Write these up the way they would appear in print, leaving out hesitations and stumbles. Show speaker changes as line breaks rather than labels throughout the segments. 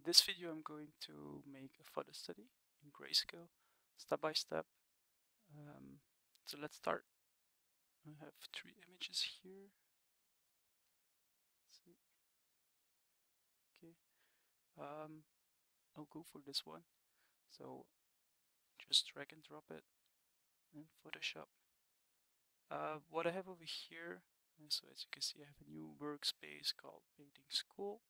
In this video I'm going to make a photo study in grayscale, step by step. So let's start. I have 3 images here. Let's see. Okay. I'll go for this one. So just drag and drop it in Photoshop. What I have over here, so as you can see, I have a new workspace called Painting School.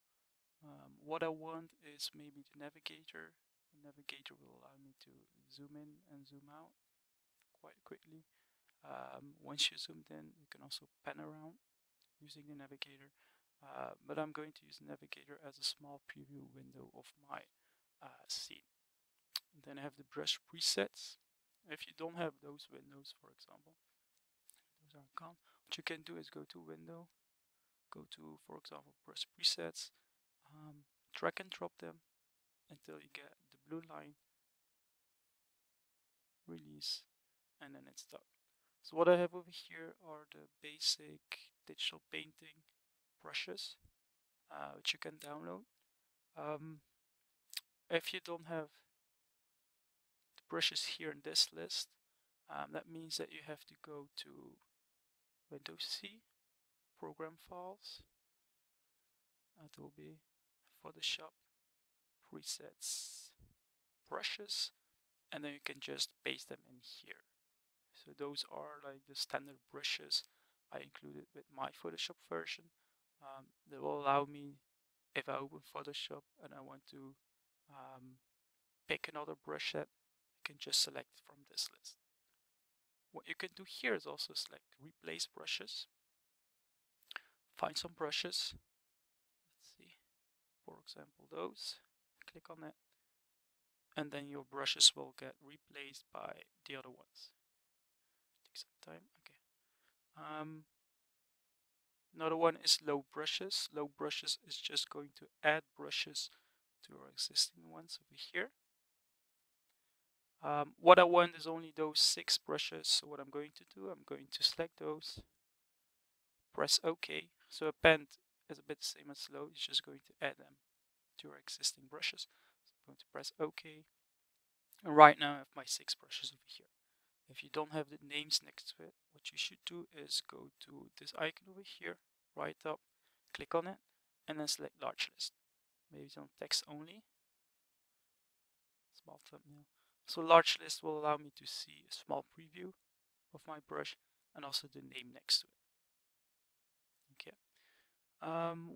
What I want is maybe the navigator. The navigator will allow me to zoom in and zoom out quite quickly. Once you zoomed in, you can also pan around using the navigator. But I'm going to use the navigator as a small preview window of my scene. And then I have the brush presets. If you don't have those windows, for example, those are gone. What you can do is go to Window, go to, for example, brush presets, drag and drop them until you get the blue line, release, and then it's done. So what I have over here are the basic digital painting brushes, which you can download. If you don't have the brushes here in this list, that means that you have to go to Windows C, Program Files, Adobe, Photoshop, Presets, Brushes, and then you can just paste them in here. So those are like the standard brushes I included with my Photoshop version. That will allow me, if I open Photoshop and I want to pick another brush set, I can just select from this list. What you can do here is also select Replace Brushes. Find some brushes. Let's see, for example, those. Click on it, and then your brushes will get replaced by the other ones. Take some time. Okay. Another one is Load Brushes. Load Brushes is just going to add brushes to our existing ones over here. What I want is only those 6 brushes. So what I'm going to do, I'm going to select those, press OK. So append is a bit the same as load. It's just going to add them to our existing brushes. So I'm going to press OK. And right now I have my 6 brushes over here. If you don't have the names next to it, what you should do is go to this icon over here, right up, click on it, and then select Large List. Maybe it's on text only. Small thumbnail. So Large List will allow me to see a small preview of my brush and also the name next to it. Okay.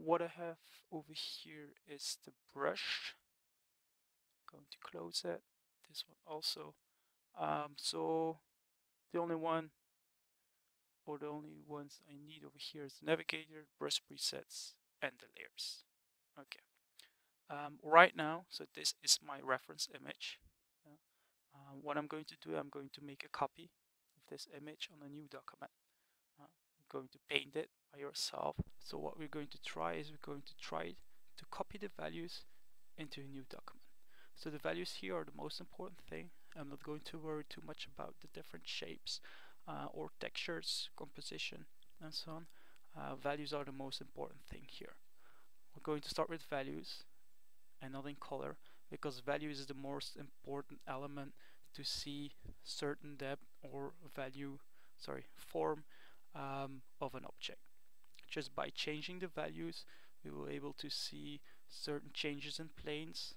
What I have over here is the brush. I'm going to close it. This one also. So the only one, or the only ones I need over here is the navigator, brush presets, and the layers. Okay. Right now, so this is my reference image. What I'm going to do, I'm going to make a copy of this image on a new document. You're going to paint it by yourself. So what we're going to try is we're going to try to copy the values into a new document. So the values here are the most important thing. I'm not going to worry too much about the different shapes or textures, composition, and so on. Values are the most important thing here. We're going to start with values and not in color, because values is the most important element to see certain depth or form of an object. Just by changing the values, we will be able to see certain changes in planes,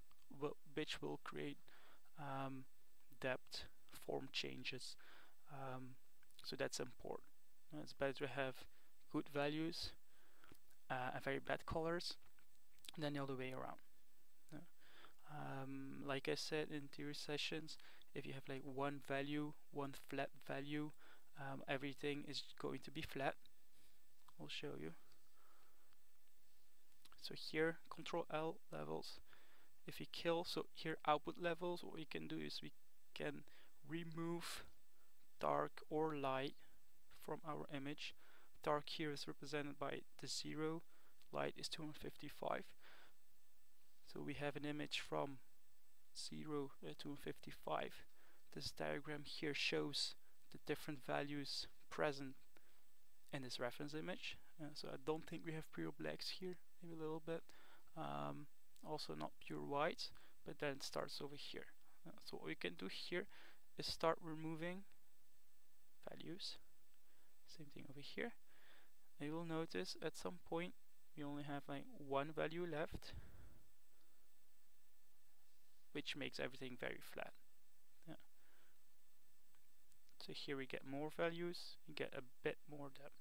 which will create depth, form changes. So that's important. It's better to have good values and very bad colors than the other way around. Like I said in theory sessions, if you have like one value, one flat value, everything is going to be flat. I'll show you. So here, Control L, levels. If you kill, so here output levels, what we can do is we can remove dark or light from our image. Dark here is represented by the 0, light is 255. So we have an image from 0 to 55. This diagram here shows the different values present in this reference image. So I don't think we have pure blacks here, maybe a little bit. also not pure white, but then it starts over here. So what we can do here is start removing values. Same thing over here. And you will notice at some point we only have like one value left, which makes everything very flat. Yeah. So here we get more values, you get a bit more depth.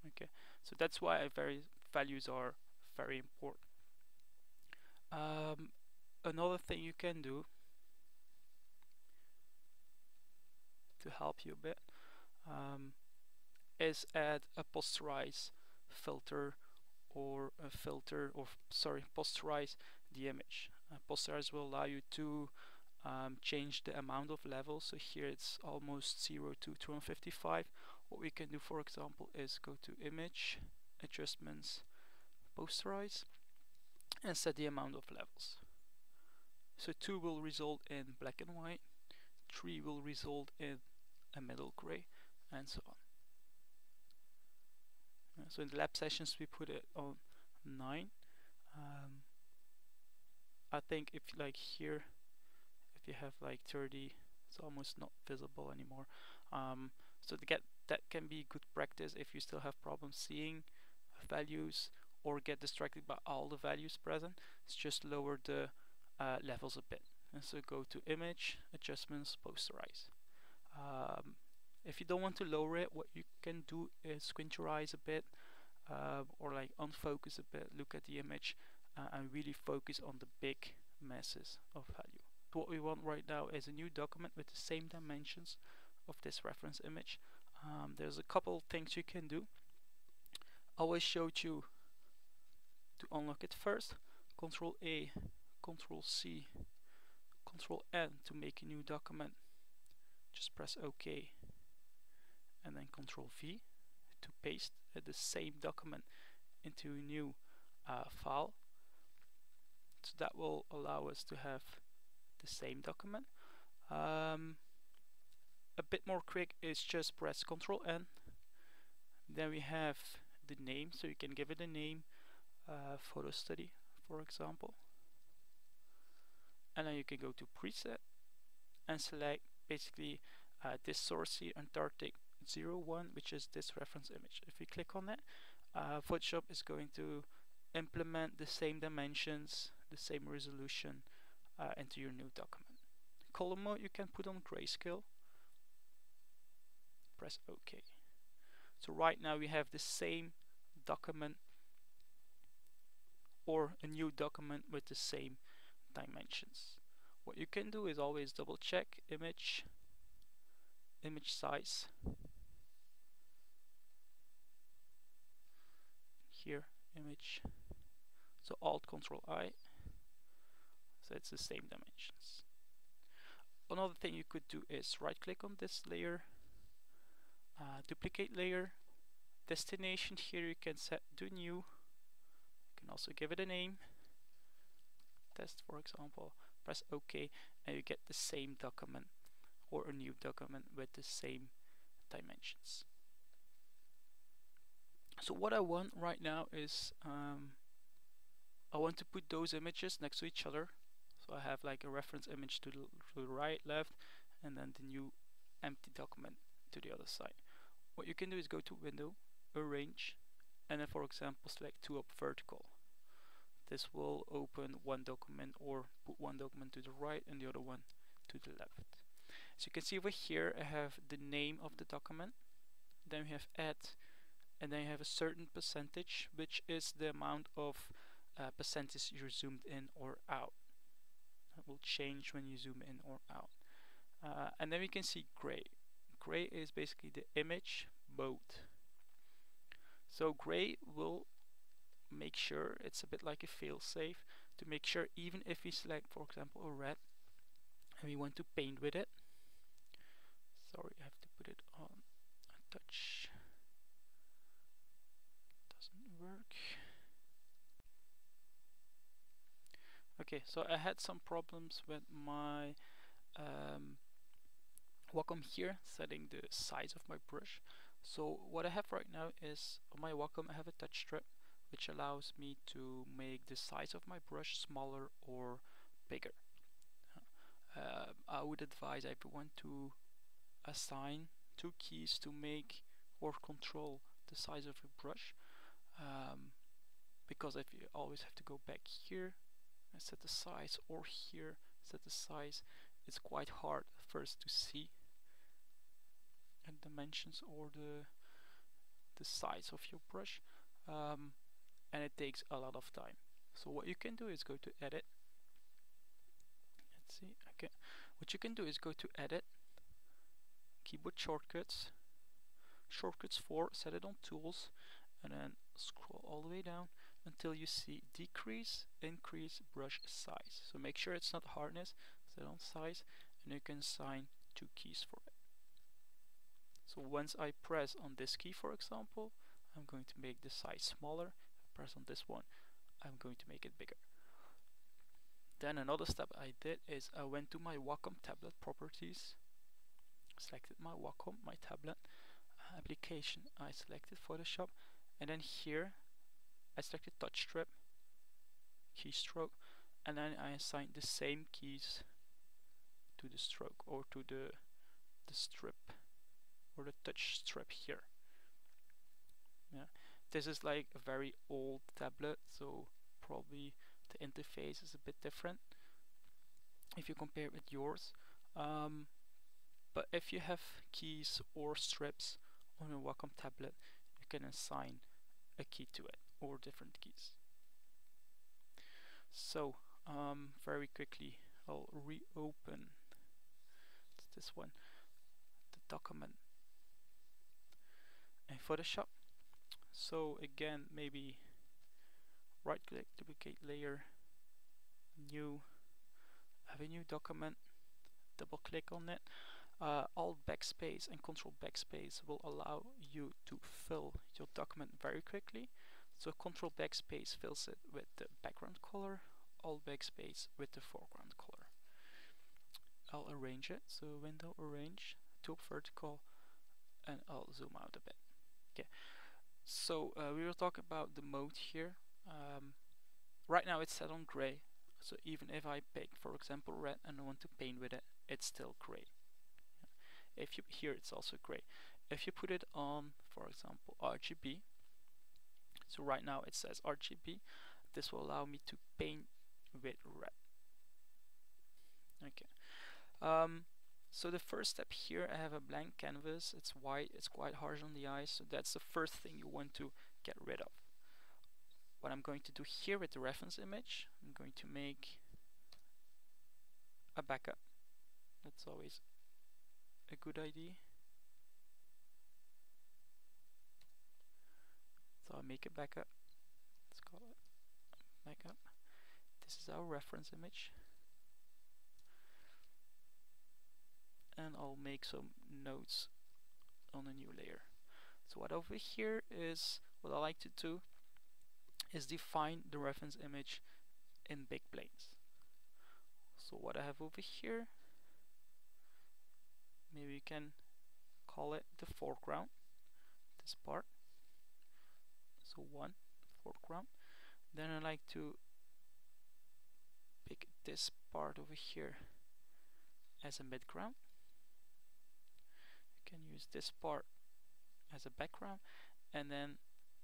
Okay, so that's why values are very important. Another thing you can do to help you a bit is add a posterize filter or posterize the image. Posterize will allow you to change the amount of levels. So here it's almost 0 to 255. What we can do, for example, is go to Image, Adjustments, Posterize, and set the amount of levels. So 2 will result in black and white, 3 will result in a middle gray, and so on. So in the lab sessions we put it on 9. I think if like here, if you have like 30, it's almost not visible anymore. So that can be good practice if you still have problems seeing values or get distracted by all the values present. It's just lower the levels a bit. And so go to Image, Adjustments, Posterize. If you don't want to lower it, what you can do is squint your eyes a bit, or like unfocus a bit, look at the image, and really focus on the big masses of value. What we want right now is a new document with the same dimensions of this reference image. There's a couple things you can do. I always showed you to unlock it first. Control A, Control C, Control N to make a new document. Just press OK, and then Control V to paste the same document into a new file. So that will allow us to have the same document. A bit more quick is just press Control N. Then we have the name, so you can give it a name, Photstudy, for example. And then you can go to Preset and select basically this source here, Artic 01, which is this reference image. If we click on that, Photoshop is going to implement the same dimensions, the same resolution into your new document. Color mode you can put on grayscale. Press OK. So right now we have the same document, or a new document with the same dimensions. What you can do is always double check image size. Here, image. So Alt Control I. So it's the same dimensions. Another thing you could do is right click on this layer, duplicate layer, destination. Here you can set do new. You can also give it a name, test for example. Press OK, and you get the same document, or a new document with the same dimensions. So what I want right now is I want to put those images next to each other. So I have like a reference image to the right, left, and then the new empty document to the other side. What you can do is go to Window, Arrange, and then for example select 2 up vertical. This will open one document, or put one document to the right and the other one to the left. So you can see over here I have the name of the document, then we have add, and then you have a certain percentage, which is the amount of percentage you're zoomed in or out. That will change when you zoom in or out. And then we can see gray. Gray is basically the image mode. So gray will make sure, it's a bit like a fail-safe, to make sure even if we select for example a red and we want to paint with it. Sorry, I have to put it on a touch. Doesn't work. Okay, so I had some problems with my Wacom here, setting the size of my brush. So what I have right now is on my Wacom I have a touch strip which allows me to make the size of my brush smaller or bigger. I would advise everyone to assign 2 keys to make or control the size of a brush, because if you always have to go back here and set the size, or here set the size, it's quite hard first to see and dimensions or the size of your brush, and it takes a lot of time. So what you can do is go to edit. Let's see. Okay, what you can do is go to edit, keyboard shortcuts, shortcuts 4, set it on tools, and then scroll all the way down until you see decrease, increase brush size. So make sure it's not hardness, set on size, and you can assign 2 keys for it. So once I press on this key, for example, I'm going to make the size smaller. If I press on this one, I'm going to make it bigger. Then another step I did is I went to my Wacom tablet properties, selected my Wacom, my tablet, application, I selected Photoshop, and then here I selected touch strip, keystroke, and then I assigned the same keys to the stroke, or to the strip, or the touch strip here. Yeah, this is like a very old tablet, so probably the interface is a bit different if you compare it with yours. But if you have keys or strips on a Wacom tablet, you can assign a key to it, or different keys. So very quickly I'll reopen this one, the document in Photoshop. So again, maybe right click, duplicate layer, new, have a new document, double click on it. Alt backspace and control backspace will allow you to fill your document very quickly. So control backspace fills it with the background color, alt backspace with the foreground color. I'll arrange it, so window arrange, top vertical, and I'll zoom out a bit. Okay, so we will talk about the mode here. Right now it's set on gray, so even if I pick, for example, red and I want to paint with it, it's still gray. If you here, it's also gray. If you put it on, for example, RGB, so right now it says RGB, this will allow me to paint with red. Okay. So the first step here, I have a blank canvas. It's white. It's quite harsh on the eyes, so that's the first thing you want to get rid of. What I'm going to do here with the reference image, I'm going to make a backup. That's always a good idea. So I'll make a backup. Let's call it backup. This is our reference image. And I'll make some notes on a new layer. So what over here is, what I like to do is define the reference image in big planes. So what I have over here, maybe you can call it the foreground, this part. So 1, foreground. Then I like to pick this part over here as a midground. You can use this part as a background, and then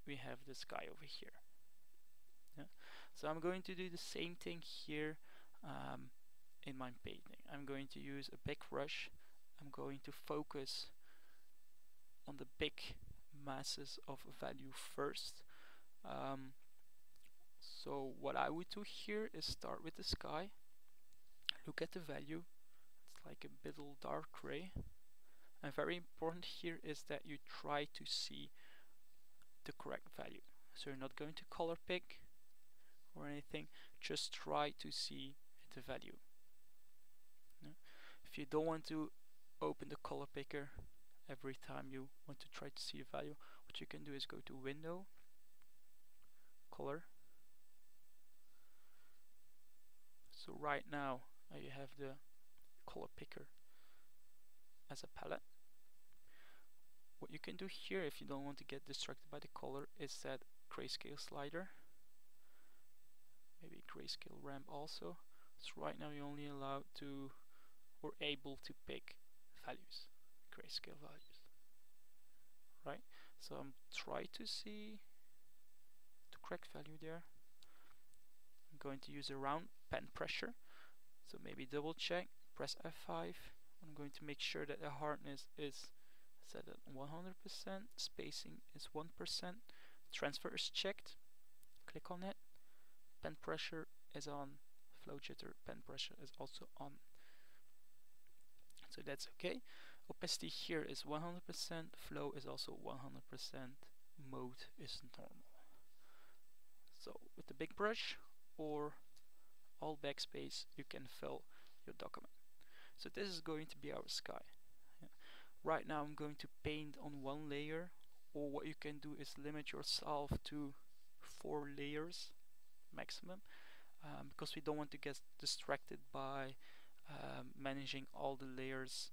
we have this guy over here. Yeah. So I'm going to do the same thing here in my painting. I'm going to use a big brush. I'm going to focus on the big masses of value first. So what I would do here is start with the sky, look at the value. It's like a bit dark gray, and very important here is that you try to see the correct value. So you're not going to color pick or anything, just try to see the value. Yeah. If you don't want to open the color picker every time you want to try to see a value, what you can do is go to Window, Color. So right now you have the color picker as a palette. What you can do here, if you don't want to get distracted by the color, is that grayscale slider, maybe grayscale ramp also. So right now you're only allowed to or able to pick values, grayscale values, right? So I'm trying to see the correct value there. I'm going to use a round pen pressure, so maybe double check, press F5. I'm going to make sure that the hardness is set at 100%, spacing is 1%, transfer is checked, click on it, pen pressure is on, flow jitter pen pressure is also on, so that's okay. Opacity here is 100%, flow is also 100%, mode is normal. So with the big brush or all backspace you can fill your document. So this is going to be our sky. Yeah. Right now I'm going to paint on one layer, or what you can do is limit yourself to 4 layers maximum, because we don't want to get distracted by managing all the layers.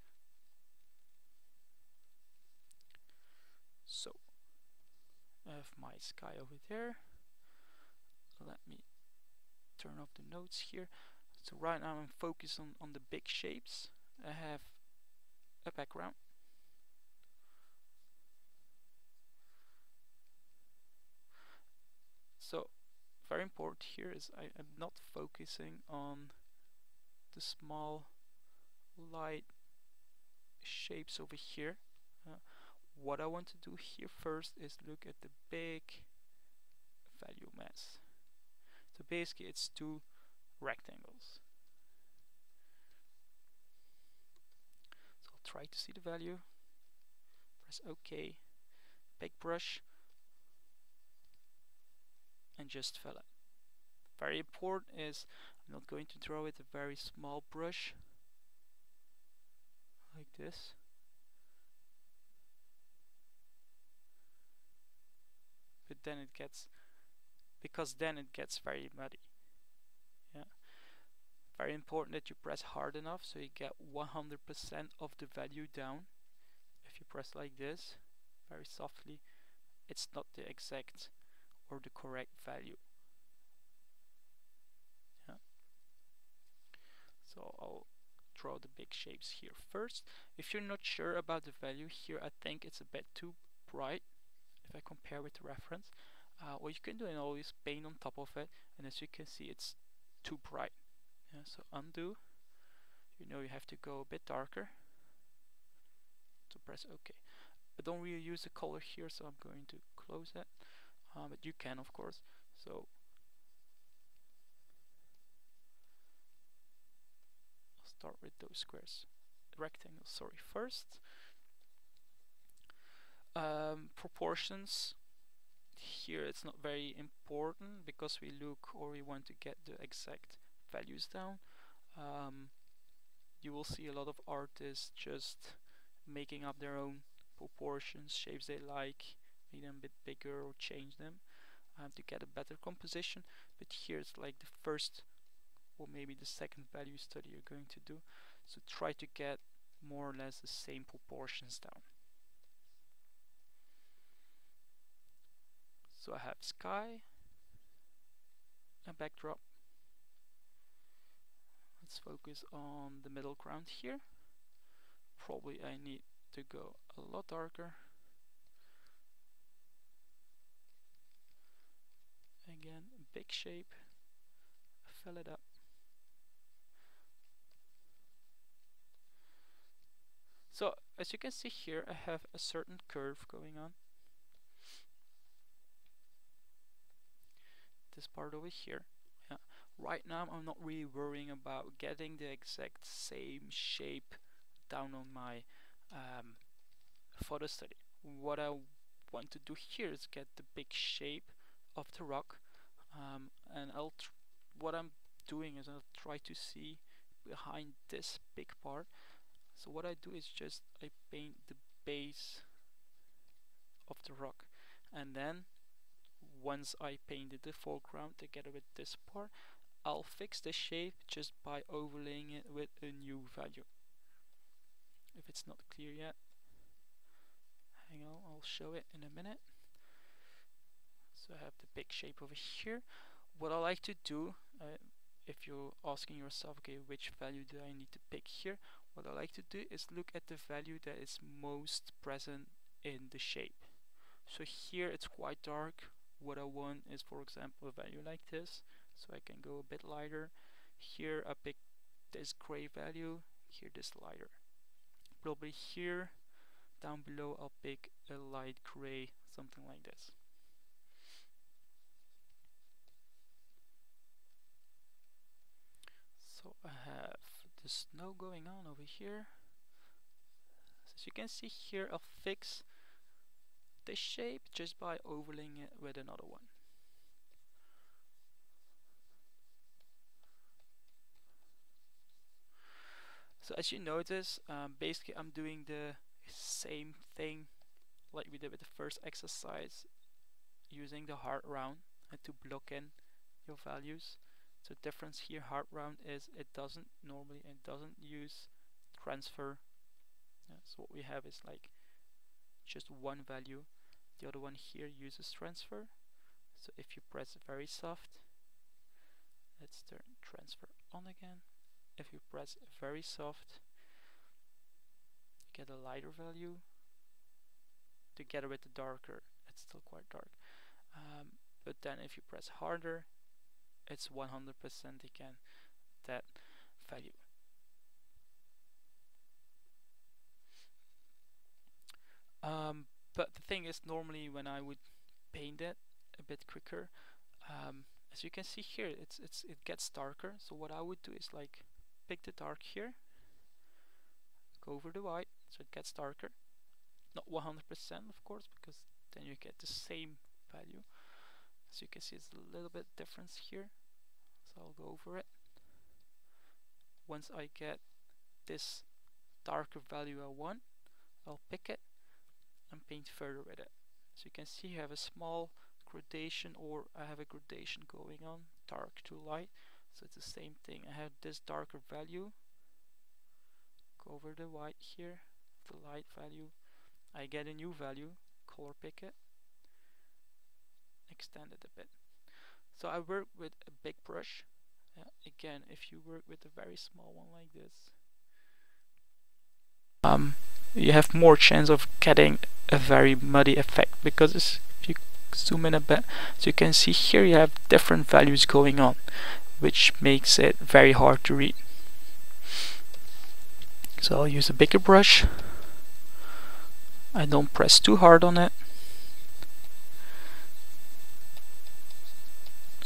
So I have my sky over there. Let me turn off the nodes here. So right now I'm focused on the big shapes. I have a background. So very important here is I'm not focusing on the small light shapes over here. What I want to do here first is look at the big value mass. So basically it's 2 rectangles. So I'll try to see the value, press OK, big brush, and just fill it. Very important is I'm not going to draw with a very small brush like this. But then it gets, because then it gets very muddy. Yeah. Very important that you press hard enough so you get 100% of the value down. If you press like this, very softly, it's not the exact or the correct value. Yeah. So I'll draw the big shapes here first. If you're not sure about the value here, I think it's a bit too bright if I compare with the reference. What you can do is always paint on top of it, and as you can see it's too bright. Yeah, so undo. You know you have to go a bit darker. So press OK. I don't really use the color here, so I'm going to close it. But you can, of course. So I'll start with those squares, rectangles. Sorry, first. Proportions. Here it's not very important because we look or we want to get the exact values down. You will see a lot of artists just making up their own proportions, shapes they like, make them a bit bigger or change them to get a better composition. But here it's like the first or maybe the second value study you're going to do, so try to get more or less the same proportions down. So I have sky, a backdrop. Let's focus on the middle ground here. Probably I need to go a lot darker. Again, big shape, fill it up. So as you can see here, I have a certain curve going on. This part over here. Yeah. Right now I'm not really worrying about getting the exact same shape down on my photo study. What I want to do here is get the big shape of the rock, and what I'm doing is I'll try to see behind this big part. So what I do is just I paint the base of the rock, and then once I painted the foreground together with this part, I'll fix the shape just by overlaying it with a new value. If it's not clear yet, hang on, I'll show it in a minute. So I have the big shape over here. What I like to do, if you're asking yourself, okay, which value do I need to pick here? What I like to do is look at the value that is most present in the shape. So here it's quite dark. What I want is, for example, a value like this. So I can go a bit lighter. Here I pick this gray value, here this lighter. Probably here, down below, I'll pick a light gray, something like this. So I have the snow going on over here. So as you can see here, I'll fix this shape just by overlaying it with another one. So as you notice, basically I'm doing the same thing like we did with the first exercise, using the hard round to block in your values. So the difference here, hard round, is it doesn't use transfer. So what we have is like just one value. The other one here uses transfer. So if you press very soft, let's turn transfer on again. If you press very soft, you get a lighter value together with the darker. It's still quite dark. But then if you press harder, it's 100% again that value. But the thing is, normally when I would paint it a bit quicker, as you can see here, it gets darker. So what I would do is like pick the dark here, go over the white, so it gets darker. Not 100% of course, because then you get the same value. As you can see, it's a little bit difference here. So I'll go over it. Once I get this darker value I want, I'll pick it and paint further with it. So you can see you have a small gradation, or I have a gradation going on, dark to light. So it's the same thing. I have this darker value, go over the white here, the light value, I get a new value, color pick it, extend it a bit. So I work with a big brush. Again, if you work with a very small one like this, you have more chance of getting a very muddy effect, because if you zoom in a bit, so you can see here you have different values going on, which makes it very hard to read. So I'll use a bigger brush. I don't press too hard on it,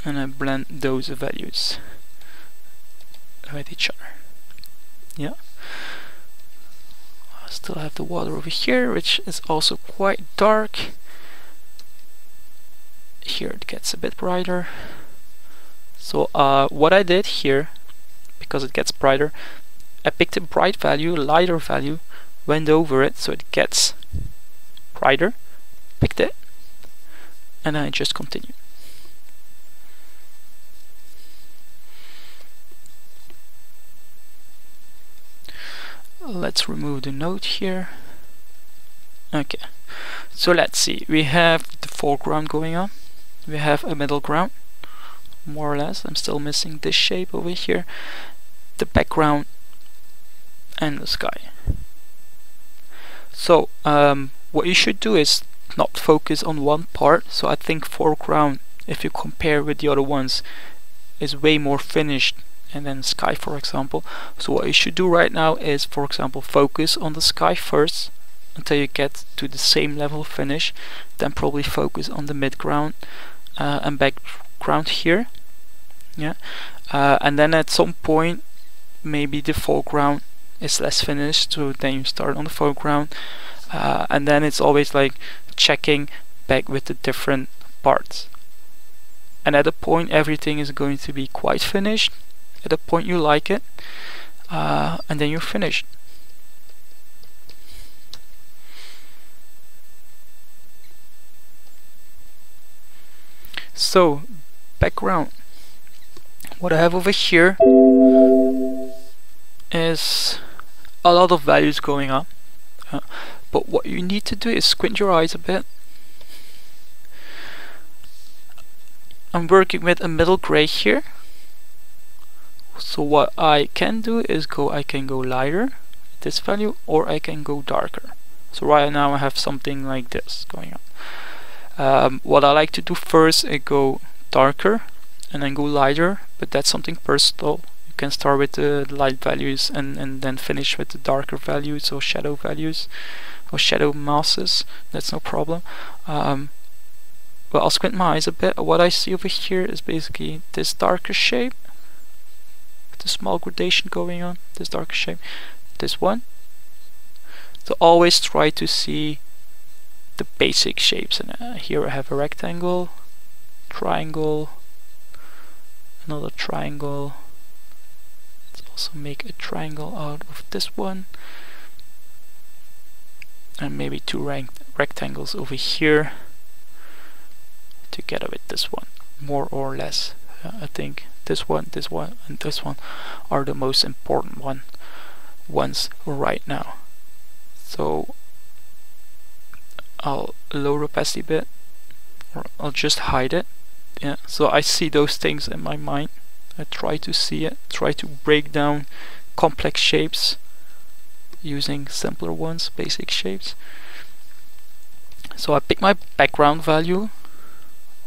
and I blend those values with each other. Yeah. I still have the water over here, which is also quite dark. Here it gets a bit brighter. So what I did here, because it gets brighter, I picked a bright value, lighter value, went over it so it gets brighter, picked it, and I just continue. Let's remove the note here. Okay, so let's see, we have the foreground going on, we have a middle ground, more or less. I'm still missing this shape over here, the background, and the sky. So what you should do is not focus on one part. So I think foreground, if you compare with the other ones, is way more finished, and then sky, for example. So what you should do right now is, for example, focus on the sky first until you get to the same level of finish, then probably focus on the midground and background here. Yeah, and then at some point maybe the foreground is less finished, so then you start on the foreground, and then it's always like checking back with the different parts, and at a point everything is going to be quite finished. At a point you like it, and then you're finished. So background, what I have over here is a lot of values going on, but what you need to do is squint your eyes a bit I'm working with a middle gray here. So what I can do is I can go lighter, this value, or I can go darker. So right now I have something like this going on. What I like to do first is go darker and then go lighter, but that's something personal. You can start with the light values and then finish with the darker values or shadow values or shadow masses. That's no problem. But I'll squint my eyes a bit. What I see over here is basically this darker shape, the small gradation going on, this darker shape, this one. So always try to see the basic shapes. And here I have a rectangle, triangle, another triangle. Let's also make a triangle out of this one, and maybe two rectangles over here together with this one, more or less. I think this one, and this one are the most important ones right now. So I'll lower opacity a bit, or I'll just hide it. Yeah, so I see those things in my mind. I try to see it, try to break down complex shapes using simpler ones, basic shapes. So I pick my background value,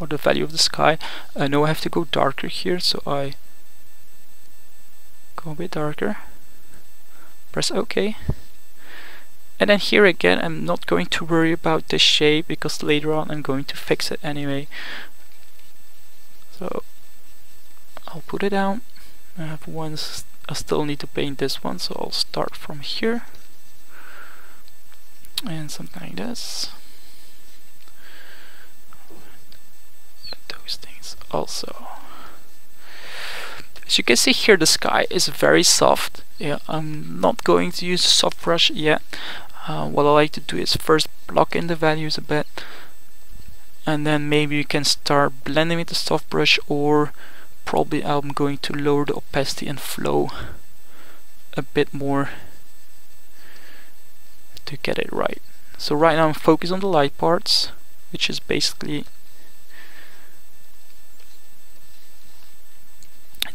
or the value of the sky. I know I have to go darker here, so I go a bit darker, press OK, and then here again I'm not going to worry about the shape because later on I'm going to fix it anyway. So I'll put it down. I have ones, I still need to paint this one, so I'll start from here and something like this. Those things also. As you can see here, the sky is very soft. Yeah, I'm not going to use a soft brush yet. What I like to do is first block in the values a bit, and then maybe you can start blending with the soft brush, or probably I'm going to lower the opacity and flow a bit more to get it right. So right now I'm focused on the light parts, which is basically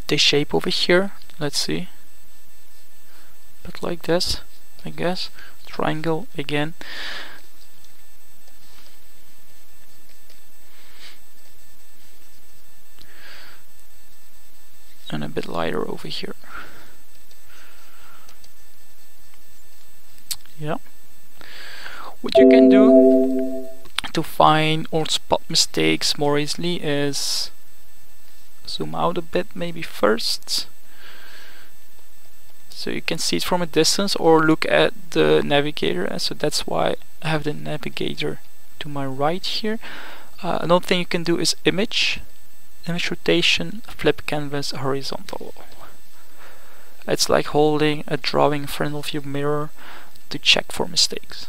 this shape over here. Let's see, but like this, I guess. Triangle again, and a bit lighter over here. Yeah. What you can do to find or spot mistakes more easily is zoom out a bit maybe first, so you can see it from a distance, or look at the navigator. So that's why I have the navigator to my right here. Another thing you can do is image rotation, flip canvas horizontal. It's like holding a drawing in front of your mirror to check for mistakes.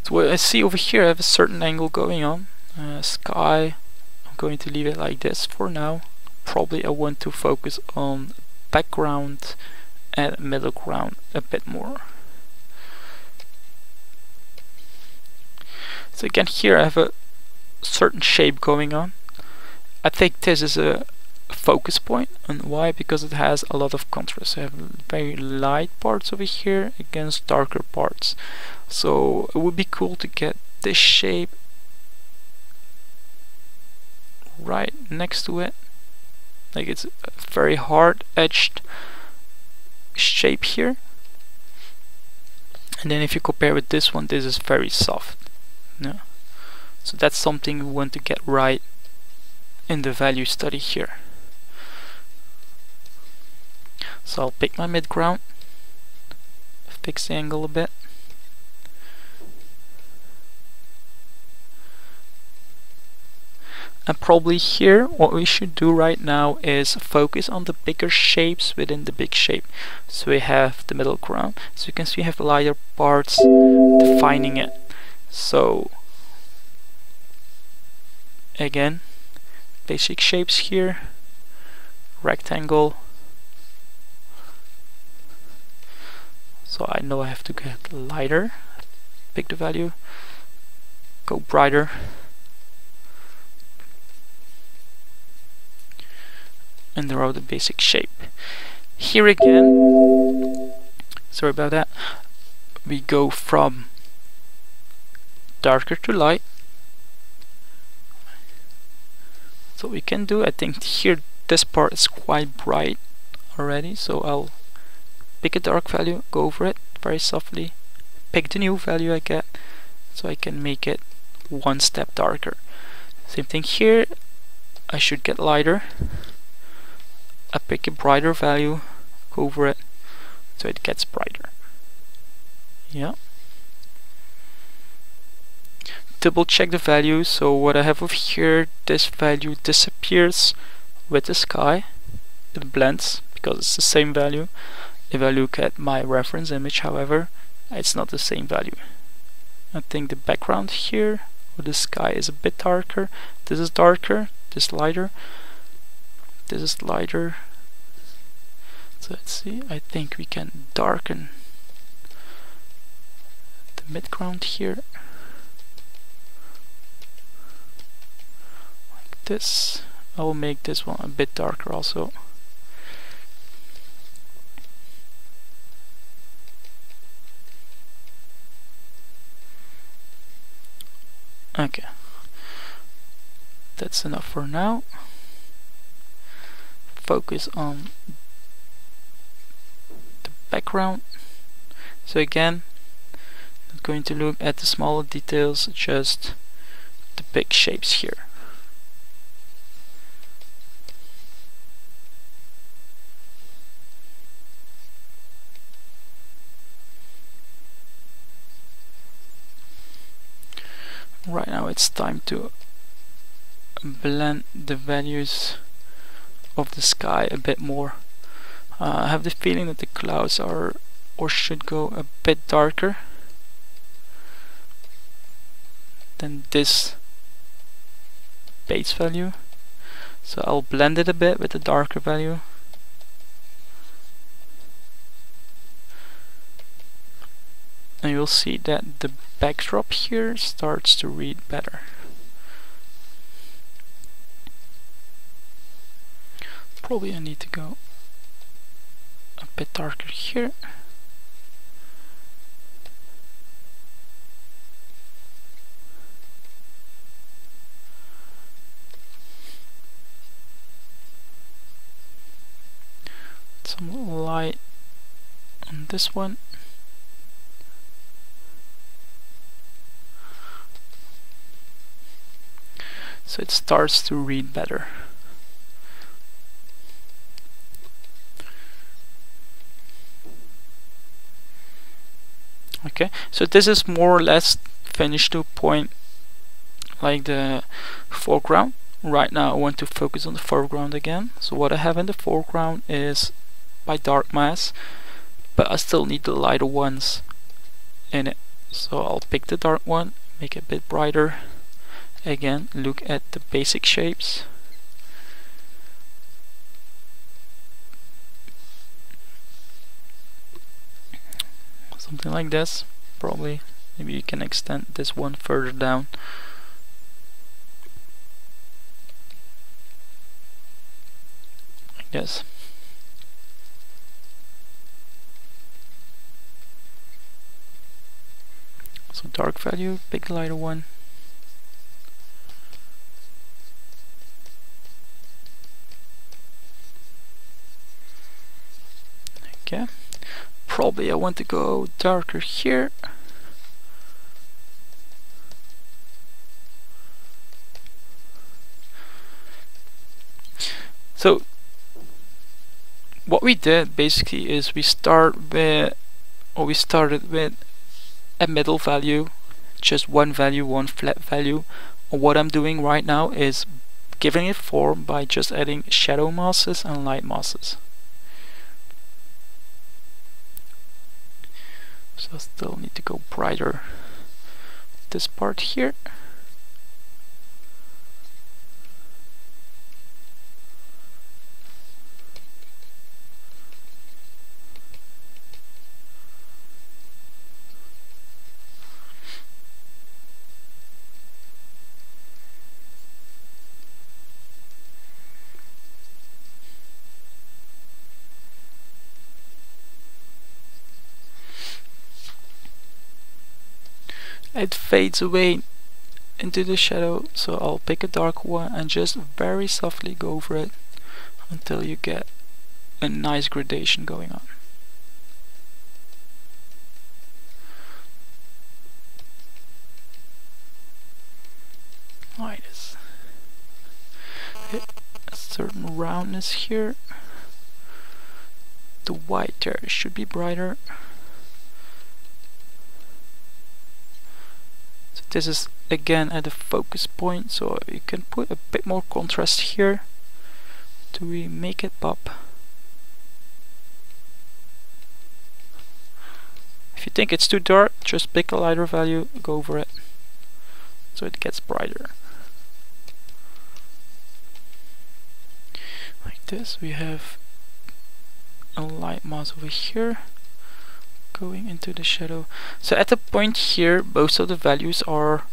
So what I see over here, I have a certain angle going on. Sky, I'm going to leave it like this for now. Probably I want to focus on background and middle ground a bit more. So again, here I have a certain shape going on. I think this is a focus point, and why? Because it has a lot of contrast. I have very light parts over here against darker parts, so it would be cool to get this shape right next to it. Like, it's a very hard edged shape here, and then if you compare with this one, this is very soft. Yeah. So that's something we want to get right in the value study here. So I'll pick my midground, fix the angle a bit, and probably here what we should do right now is focus on the bigger shapes within the big shape. So we have the middle ground, so you can see we have lighter parts defining it. So again, basic shapes here, rectangle. So I know I have to get lighter, pick the value, go brighter, and draw the basic shape. Here again, sorry about that, we go from darker to light. So we can do, I think here this part is quite bright already, so I'll pick a dark value, go over it very softly, pick the new value I get, so I can make it one step darker. Same thing here, I should get lighter. I pick a brighter value, go over it, so it gets brighter. Yeah. Double check the value, so what I have over here, this value disappears with the sky. It blends because it's the same value. If I look at my reference image, however, it's not the same value. I think the background here with the sky is a bit darker. This is darker, this lighter, this is lighter. So let's see, I think we can darken the midground here. Like this. I will make this one a bit darker also. Okay, that's enough for now. Focus on the background. So again, not going to look at the smaller details, just the big shapes here. Right now it's time to blend the values of the sky a bit more. I have the feeling that the clouds are or should go a bit darker than this base value, so I'll blend it a bit with the darker value. And you'll see that the backdrop here starts to read better. Probably I need to go a bit darker here. Some light on this one. So it starts to read better. Okay, so this is more or less finished to a point like the foreground. Right now I want to focus on the foreground again. So what I have in the foreground is my dark mass, but I still need the lighter ones in it. So I'll pick the dark one, make it a bit brighter. Again, look at the basic shapes. Something like this, probably. Maybe you can extend this one further down. Like this. So dark value, pick lighter one. Okay. Probably I want to go darker here. So what we did basically is we started with a middle value, just one value, one flat value. And what I'm doing right now is giving it form by just adding shadow masks and light masks. So I still need to go brighter this part here. it fades away into the shadow, so I'll pick a dark one and just very softly go over it until you get a nice gradation going on. Like this. Okay, a certain roundness here. The white there should be brighter. So this is again at the focus point, so you can put a bit more contrast here to really make it pop. If you think it's too dark, just pick a lighter value, go over it, so it gets brighter. Like this, we have a light mass over here going into the shadow. So at the point here, most of the values are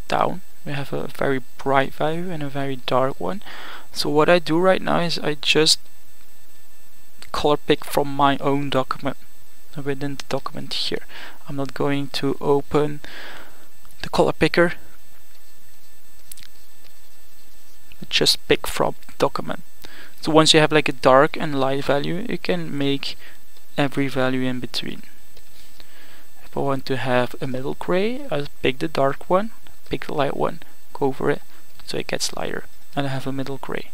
down. We have a very bright value and a very dark one. So what I do right now is I just color pick from my own document within the document here. I'm not going to open the color picker, but just pick from the document. So once you have like a dark and light value, you can make every value in between. If I want to have a middle gray, I'll pick the dark one, pick the light one, go over it so it gets lighter, and I have a middle gray.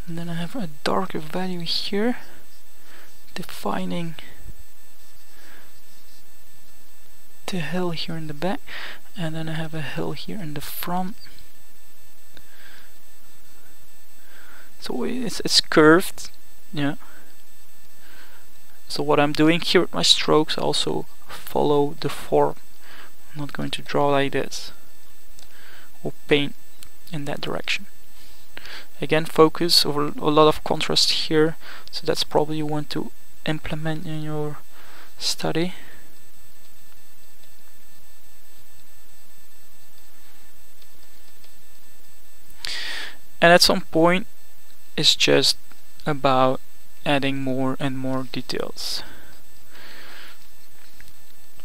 And then I have a darker value here, defining the hill here in the back, and then I have a hill here in the front. So it's curved, yeah. So what I'm doing here with my strokes, also follow the form. I'm not going to draw like this or paint in that direction. Again, focus over a lot of contrast here, so that's probably you want to implement in your study. And at some point it's just about adding more and more details.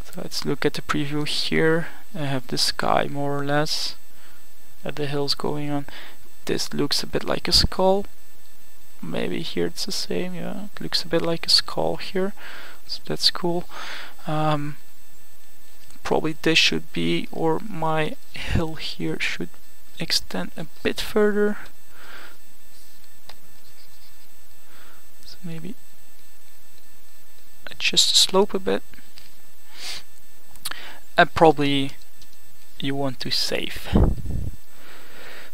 So let's look at the preview here. I have the sky more or less, at the hills going on. This looks a bit like a skull. Maybe here it's the same, yeah. It looks a bit like a skull here, so that's cool. Probably this should be, or my hill here should extend a bit further. So maybe adjust the slope a bit. And probably you want to save.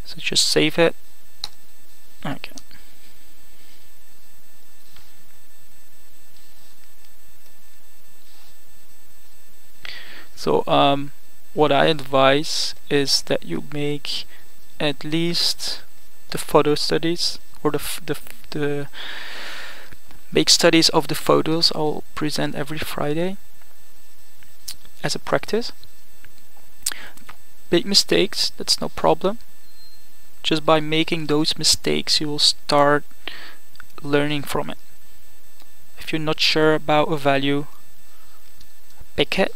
So just save it. Okay. So what I advise is that you make at least the photo studies, or the make studies of the photos I'll present every Friday as a practice. Big mistakes, that's no problem. Just by making those mistakes you will start learning from it. If you're not sure about a value, pick it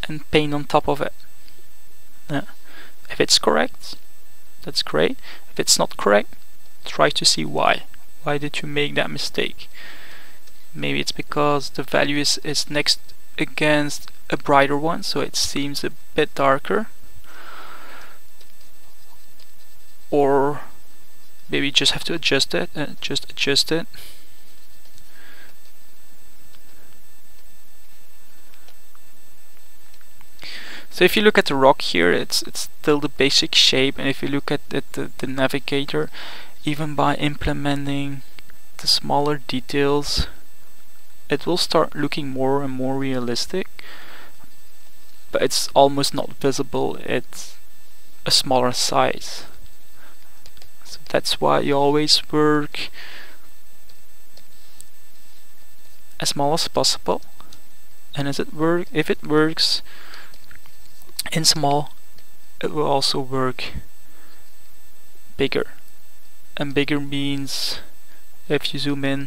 and paint on top of it. If it's correct, that's great. If it's not correct, try to see why. Why did you make that mistake? Maybe it's because the value is next against a brighter one, so it seems a bit darker. Or maybe you just have to adjust it, just adjust it. So if you look at the rock here, it's still the basic shape, and if you look at the navigator, even by implementing the smaller details, it will start looking more and more realistic, but it's almost not visible at a smaller size. So that's why you always work as small as possible, and if it works in small, it will also work bigger, and bigger means if you zoom in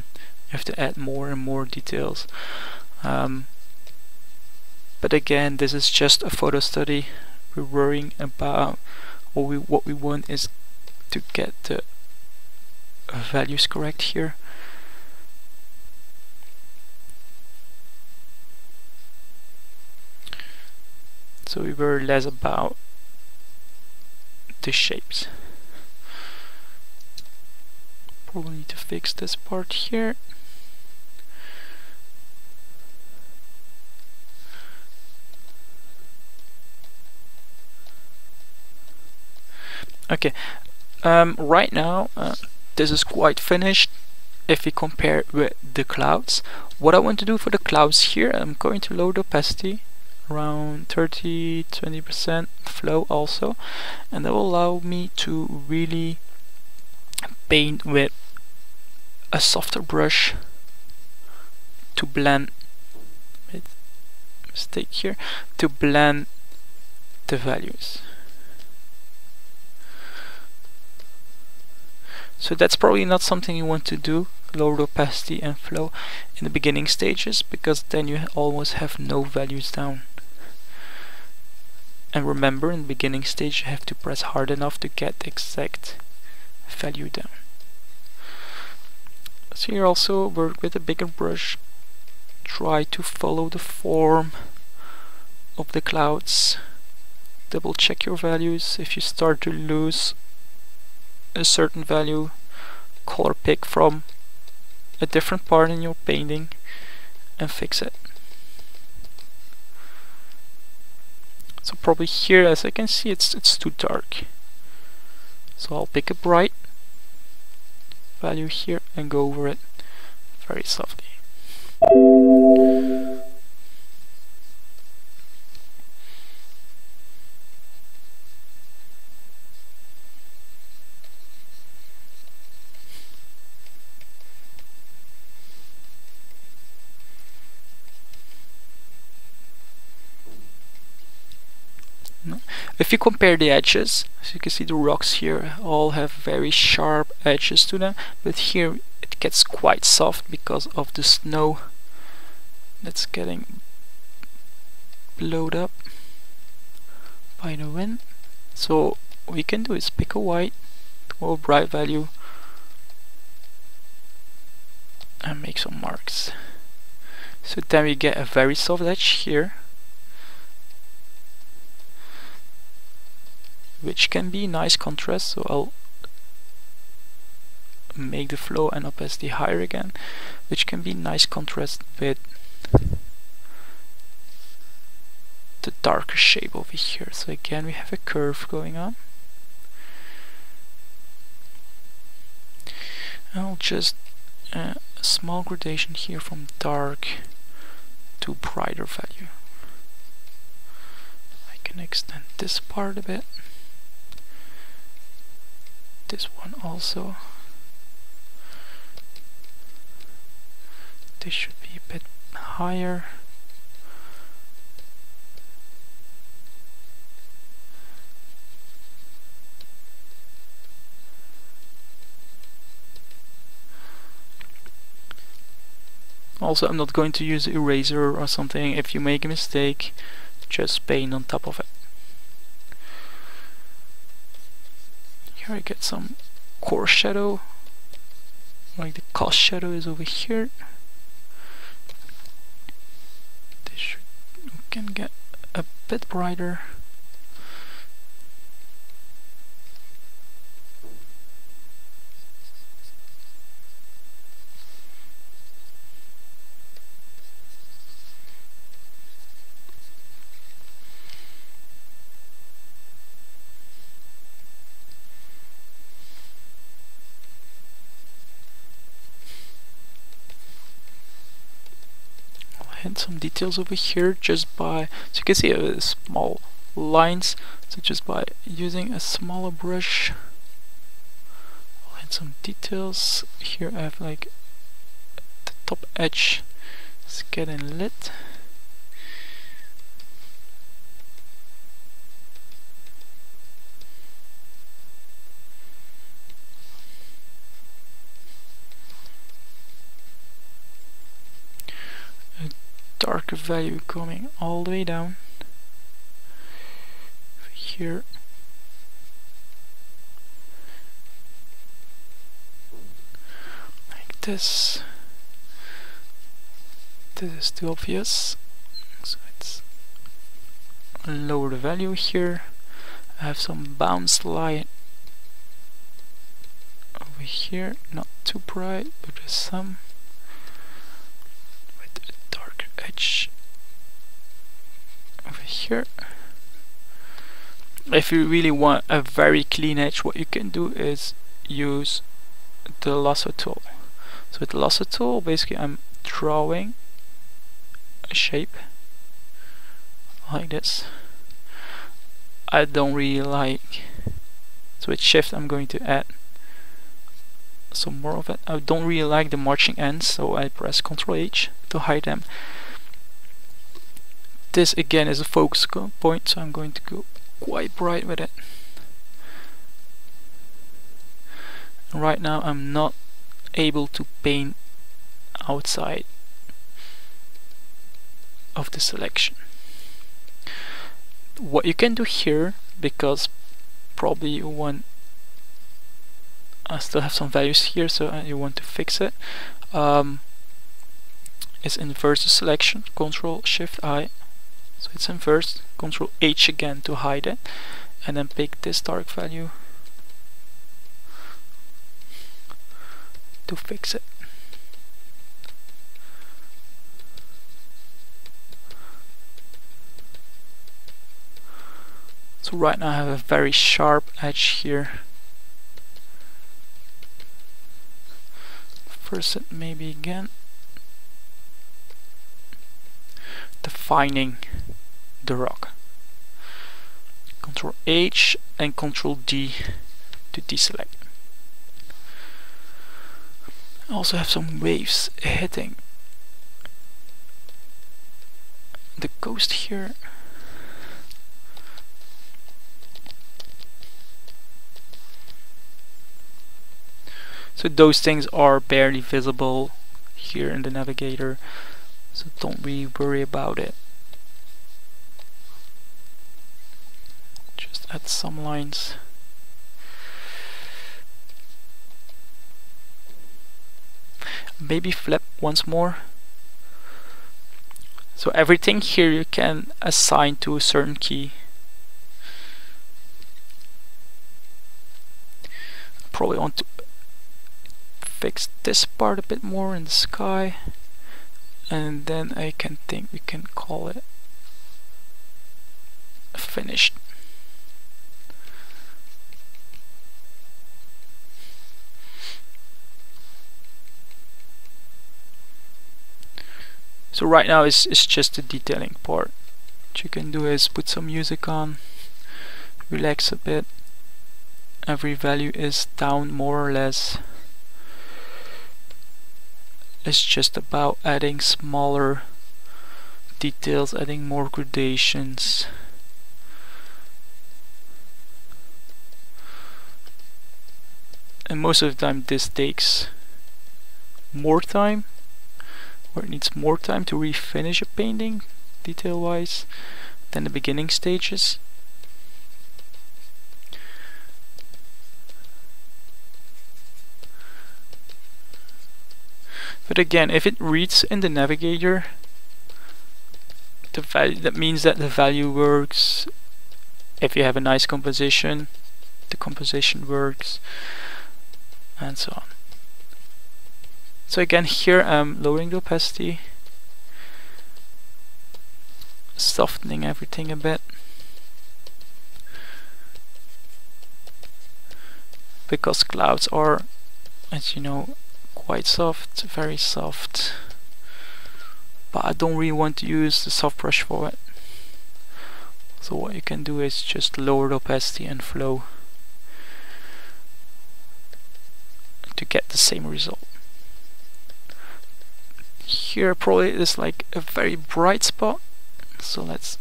you have to add more and more details. But again, this is just a photo study. We're worrying about what we want is to get the values correct here. So we worry less about the shapes. Probably need to fix this part here. Okay, right now this is quite finished if we compare it with the clouds. What I want to do for the clouds here, I'm going to lower the opacity around 30-20%, flow also, and that will allow me to really paint with a softer brush to blend, mistake here, to blend the values. So that's probably not something you want to do, lower the opacity and flow in the beginning stages, because then you almost have no values down. And remember, in the beginning stage you have to press hard enough to get the exact value down. So here also work with a bigger brush, try to follow the form of the clouds, double check your values. If you start to lose a certain value, color pick from a different part in your painting and fix it. So probably here, as I can see, it's too dark. So I'll pick a bright value here and go over it very softly. If you compare the edges, as you can see, the rocks here all have very sharp edges to them, but here it gets quite soft because of the snow that's getting blowed up by the wind. So what we can do is pick a white or bright value and make some marks. So then we get a very soft edge here, which can be nice contrast. So I'll make the flow and opacity higher again, which can be nice contrast with the darker shape over here. So again we have a curve going on. I'll just a small gradation here from dark to brighter value. I can extend this part a bit. This one also. This should be a bit higher. Also, I'm not going to use an eraser or something. If you make a mistake, just paint on top of it. Here I get some core shadow, like the cost shadow is over here. This can get a bit brighter. And some details over here just by, so you can see small lines, so just by using a smaller brush I'll add some details. Here I have like the top edge is getting lit. darker value coming all the way down here. Like this. This is too obvious, so it's lower the value here. I have some bounce light over here, not too bright, but just some, with a darker edge over here. If you really want a very clean edge, what you can do is use the lasso tool. So with the lasso tool, basically I'm drawing a shape like this. I don't really like, so with shift I'm going to add some more of it. I don't really like the marching ends, so I press Ctrl H to hide them. This again is a focus point, so I'm going to go quite bright with it. And right now I'm not able to paint outside of the selection. What you can do here, because probably you want, I still have some values here, so you want to fix it, is inverse the selection, Ctrl Shift I, so it's inversed, Ctrl H again to hide it, and then pick this dark value to fix it. So right now I have a very sharp edge here. First it maybe again. Defining the rock. Ctrl H and Ctrl D to deselect. I also have some waves hitting the coast here. So those things are barely visible here in the navigator, so don't really worry about it. Just add some lines. Maybe flip once more. So everything here you can assign to a certain key. Probably want to fix this part a bit more in the sky, and then I can think we can call it finished. So right now it's just the detailing part. What you can do is put some music on, relax a bit. Every value is down more or less. It's just about adding smaller details, adding more gradations. And most of the time this takes more time, or it needs more time to refinish a painting detail wise than the beginning stages. But again, if it reads in the navigator, the value, that means that the value works. If you have a nice composition, the composition works, and so on. So again, here I'm lowering the opacity, softening everything a bit, because clouds are, as you know, quite soft, very soft, but I don't really want to use the soft brush for it. So what you can do is just lower the opacity and flow to get the same result. Here probably is like a very bright spot, so let's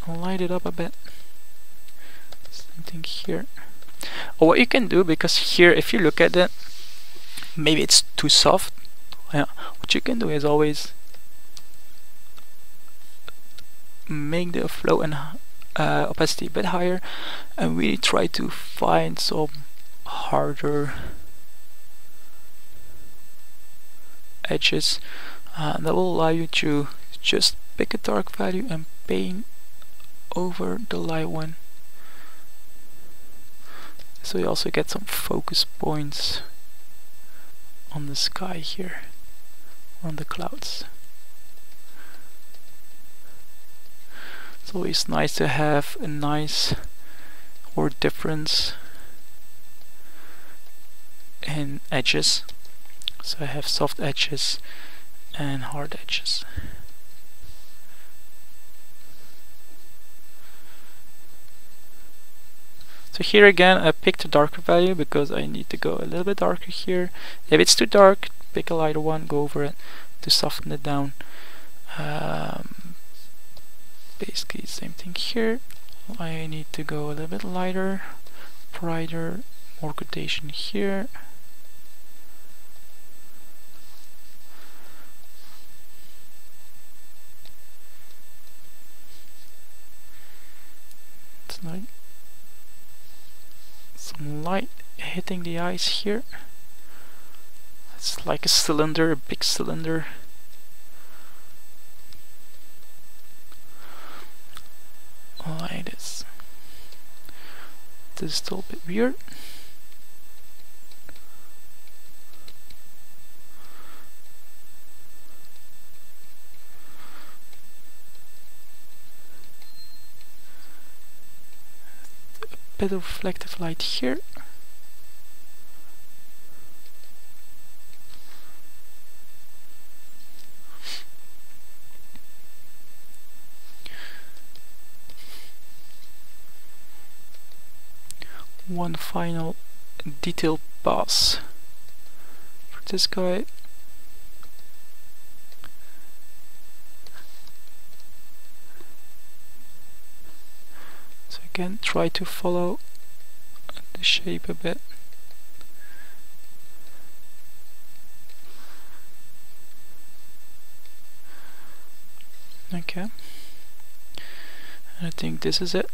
light it up a bit. Same thing here. Or what you can do, because here if you look at it, maybe it's too soft. Yeah, what you can do is always make the flow and opacity a bit higher and really try to find some harder edges. That will allow you to just pick a dark value and paint over the light one. So you also get some focus points on the sky here, on the clouds. It's always nice to have a nice or difference in edges. So I have soft edges and hard edges. So here again I picked a darker value because I need to go a little bit darker here. If it's too dark, pick a lighter one, go over it to soften it down. Basically same thing here. I need to go a little bit lighter, brighter, more gradation here. It's like some light hitting the eyes here. It's like a cylinder, a big cylinder. Like this. This is still a bit weird. A bit of reflective light here. One final detail pass for this guy. So again, try to follow the shape a bit. Okay, and I think this is it.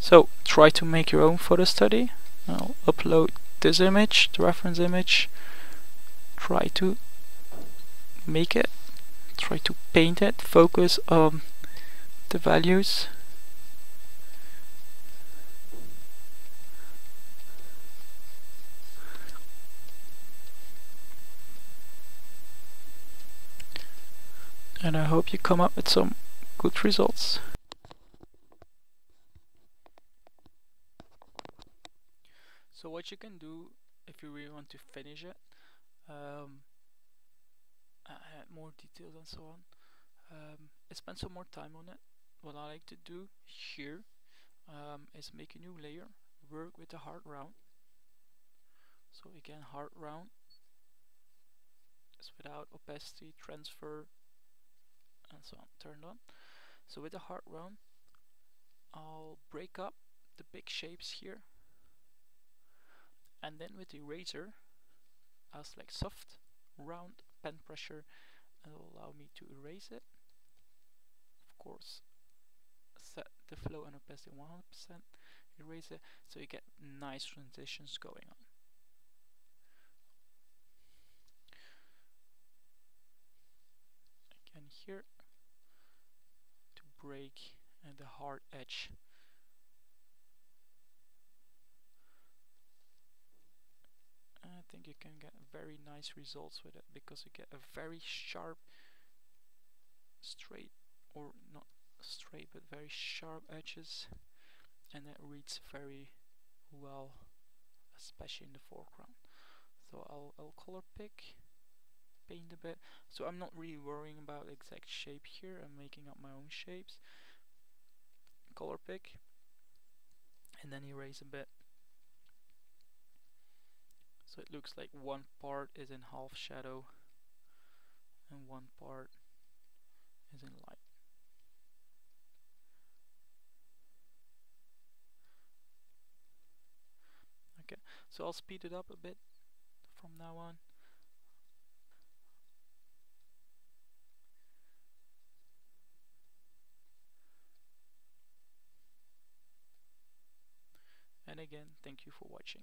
So try to make your own photo study. I'll upload this image, the reference image. Try to make it. Try to paint it. Focus on the values. And I hope you come up with some good results. So what you can do if you really want to finish it, add more details and so on, is spend some more time on it. What I like to do here is make a new layer, work with the hard round. So again, hard round is without opacity, transfer, and so on, turned on. So with the hard round, I'll break up the big shapes here, and then with the eraser, I'll select soft, round, pen pressure, and it will allow me to erase it. Of course, set the flow and opacity 100%, erase it, so you get nice transitions going on. Again here, to break the hard edge. I think you can get very nice results with it because you get a very sharp, straight, or not straight, but very sharp edges, and it reads very well, especially in the foreground. So I'll color pick, paint a bit. So I'm not really worrying about exact shape here. I'm making up my own shapes. Color pick, and then erase a bit. So it looks like one part is in half shadow and one part is in light. Okay, so I'll speed it up a bit from now on. again, thank you for watching.